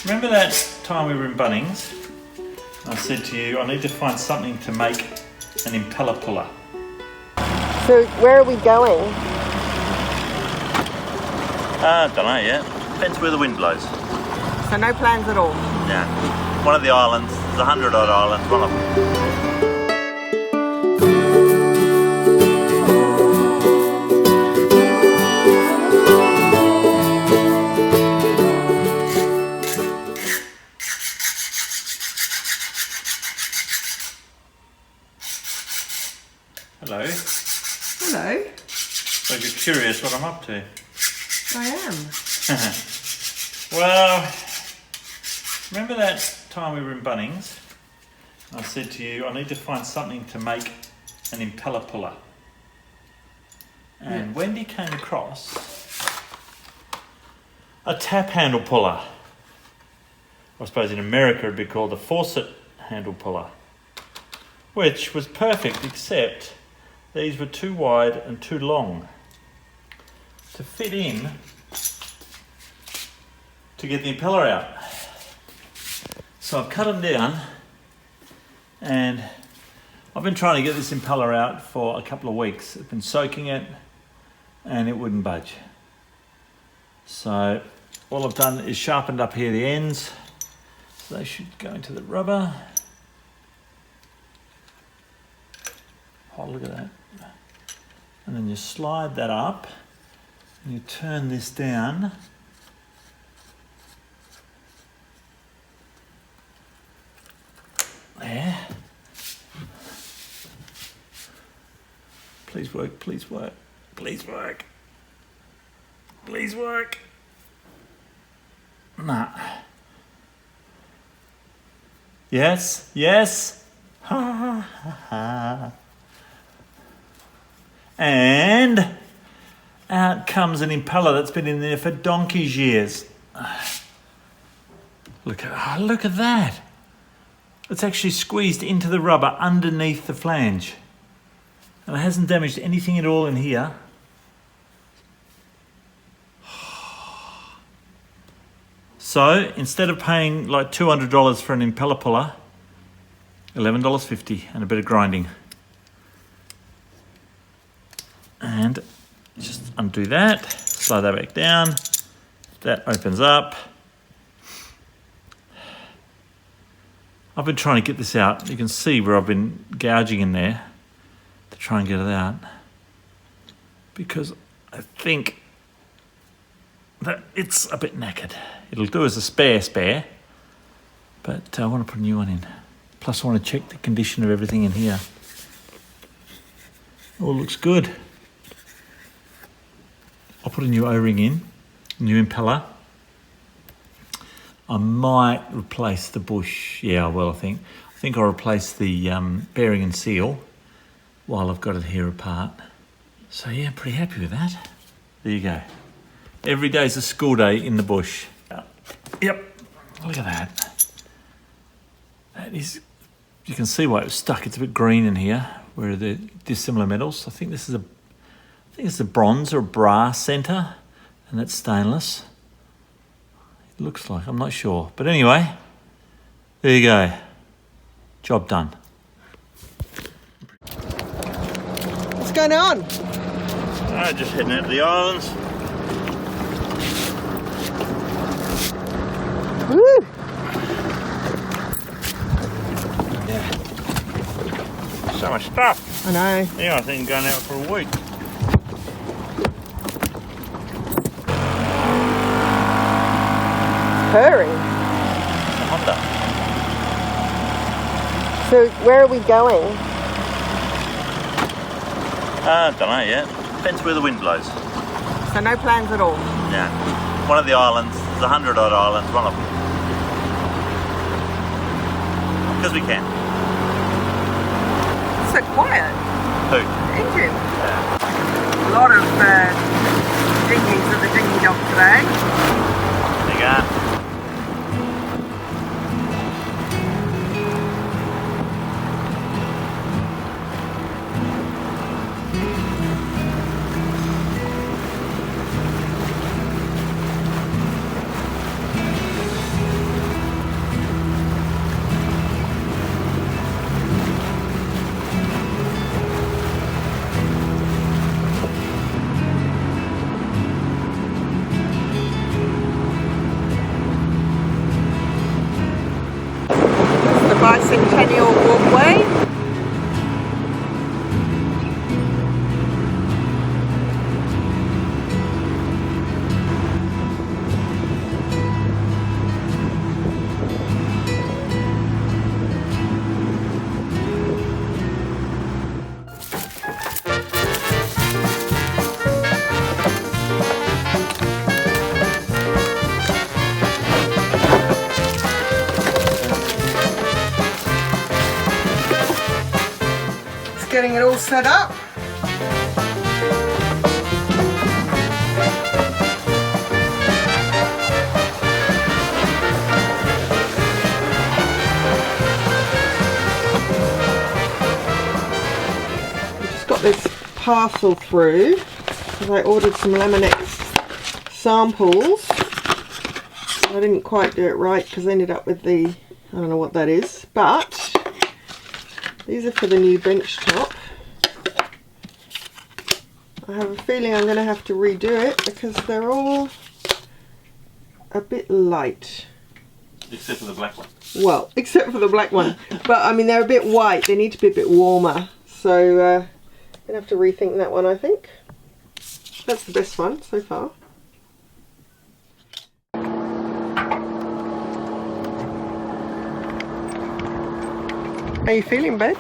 Remember that time we were in Bunnings? I said to you, I need to find something to make an impeller puller. So where are we going? I don't know yet. Depends where the wind blows. So no plans at all? Yeah. One of the islands, there's 100 odd islands, one of them. Hello. Hello. So you're curious what I'm up to? I am. Well, remember that time we were in Bunnings? I said to you, I need to find something to make an impeller puller. And Wendy came across a tap handle puller. I suppose in America it'd be called a faucet handle puller, which was perfect, except these were too wide and too long to fit in to get the impeller out. So I've cut them down, and I've been trying to get this impeller out for a couple of weeks. I've been soaking it and it wouldn't budge. So all I've done is sharpened up here the ends. So they should go into the rubber. Oh, look at that. And then you slide that up and you turn this down. There. Please work, please work, please work. Please work. Nah. Yes, yes. Ha ha ha ha. And out comes an impeller that's been in there for donkey's years. Look at that. It's actually squeezed into the rubber underneath the flange. And it hasn't damaged anything at all in here. So instead of paying like $200 for an impeller puller, $11.50 and a bit of grinding. And just undo that, slide that back down, that opens up. I've been trying to get this out. You can see where I've been gouging in there to try and get it out, because I think that it's a bit knackered. It'll do as a spare, but I want to put a new one in. Plus I want to check the condition of everything in here. All looks good. I'll put a new O-ring in, new impeller. I might replace the bush. Yeah, well, I think I'll replace the bearing and seal while I've got it here apart. So yeah, I'm pretty happy with that. There you go. Every day's a school day in the bush. Yep, look at that. That is, you can see why it was stuck. It's a bit green in here, where the dissimilar metals. I think this is a bronze or a brass centre, and that's stainless. It looks like, I'm not sure. But anyway, there you go. Job done. What's going on? Just heading out to the islands. Woo! Yeah. So much stuff. I know. Yeah, I think I'm going out for a week. Purring. A Honda. So where are we going? I don't know yet. Depends where the wind blows. So no plans at all? Yeah. One of the islands, there's 100 odd islands, one of them. Because we can. It's so quiet. Who? The engine. Yeah. A lot of dinghies at the dinghy dock today. There you go. bicentennial walkway. Getting it all set up. We just got this parcel through because I ordered some Lemonix samples. I didn't quite do it right because I ended up with the, I don't know what that is, but these are for the new bench top. I have a feeling I'm going to have to redo it because they're all a bit light. Except for the black one. Well, except for the black one. But I mean, they're a bit white. They need to be a bit warmer. So I'm going to have to rethink that one, I think. That's the best one so far. How are you feeling, babe?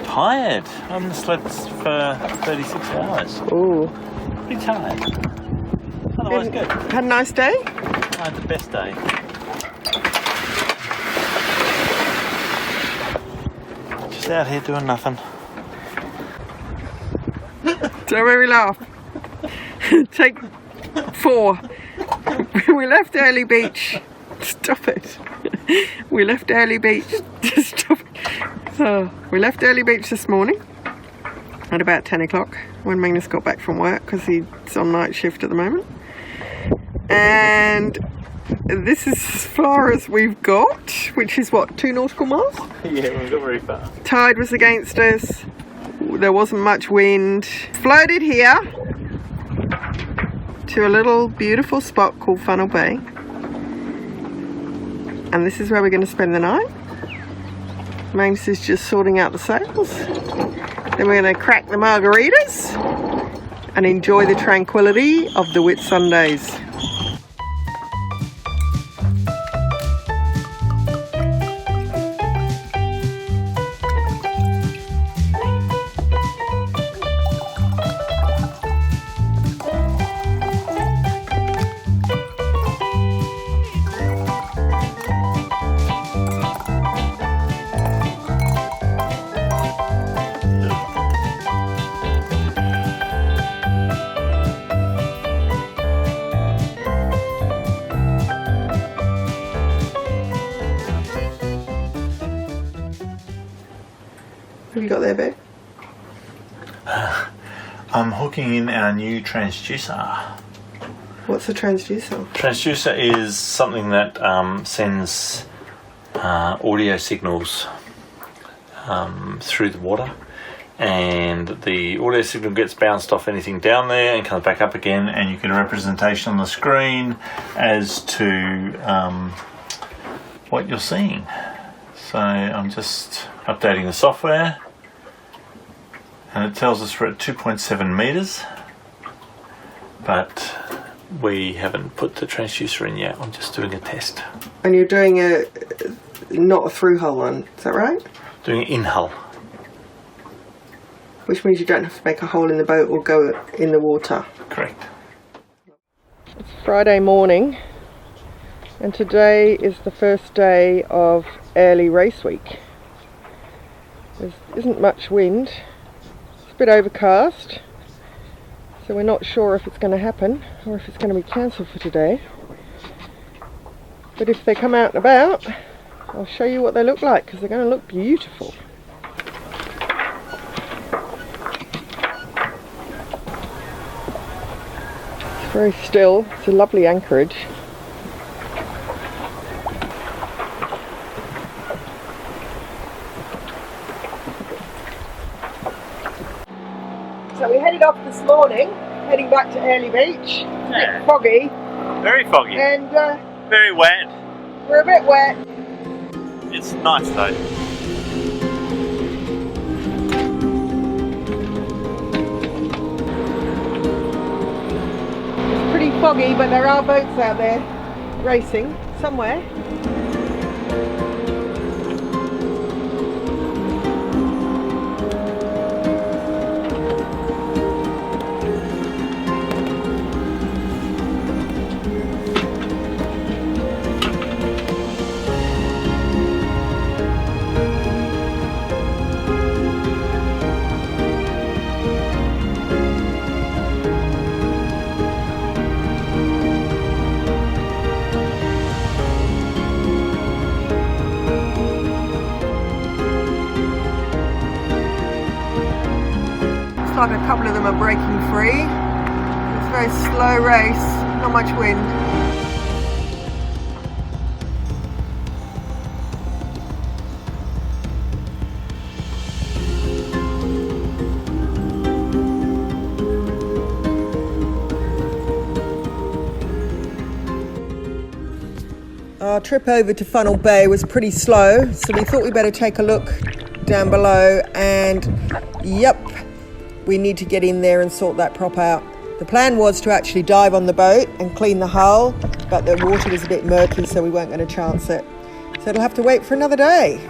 Tired. I haven't slept for 36 hours. Ooh. Pretty tired. Otherwise good. Had a nice day? I had the best day. Just out here doing nothing. Don't make me laugh. Take 4. We left Airlie Beach. Stop it. We left Airlie Beach. Stop it. So we left Airlie Beach this morning at about 10 o'clock when Magnus got back from work because he's on night shift at the moment. And this is as far as we've got, which is what, 2 nautical miles? Yeah, we've got very far. Tide was against us. There wasn't much wind. Floated here to a little beautiful spot called Funnel Bay. And this is where we're going to spend the night. Magnus is just sorting out the sails. Then we're going to crack the margaritas and enjoy the tranquility of the Whitsundays. What have you got there, babe? I'm hooking in our new transducer. What's a transducer? Transducer is something that sends audio signals through the water, and the audio signal gets bounced off anything down there and comes back up again, and you get a representation on the screen as to what you're seeing. So I'm just updating the software, and it tells us we're at 2.7 meters, but we haven't put the transducer in yet. I'm just doing a test. And you're doing a not a through hull one, is that right? Doing it in hull. Which means you don't have to make a hole in the boat or go in the water. Correct. It's Friday morning, and today is the first day of Airlie Race Week. There isn't much wind. It's a bit overcast, so we're not sure if it's going to happen or if it's going to be cancelled for today. But if they come out and about, I'll show you what they look like, because they're going to look beautiful. It's very still. It's a lovely anchorage. So we headed off this morning, heading back to Airlie Beach. Yeah. A bit foggy. Very foggy. And very wet. we're a bit wet. It's nice though. It's pretty foggy, but there are boats out there racing somewhere. Like a couple of them are breaking free. It's a very slow race, not much wind. Our trip over to Funnel Bay was pretty slow, so we thought we'd better take a look down below, and yep, we need to get in there and sort that prop out. The plan was to actually dive on the boat and clean the hull, but the water was a bit murky, so we weren't going to chance it. So it'll have to wait for another day.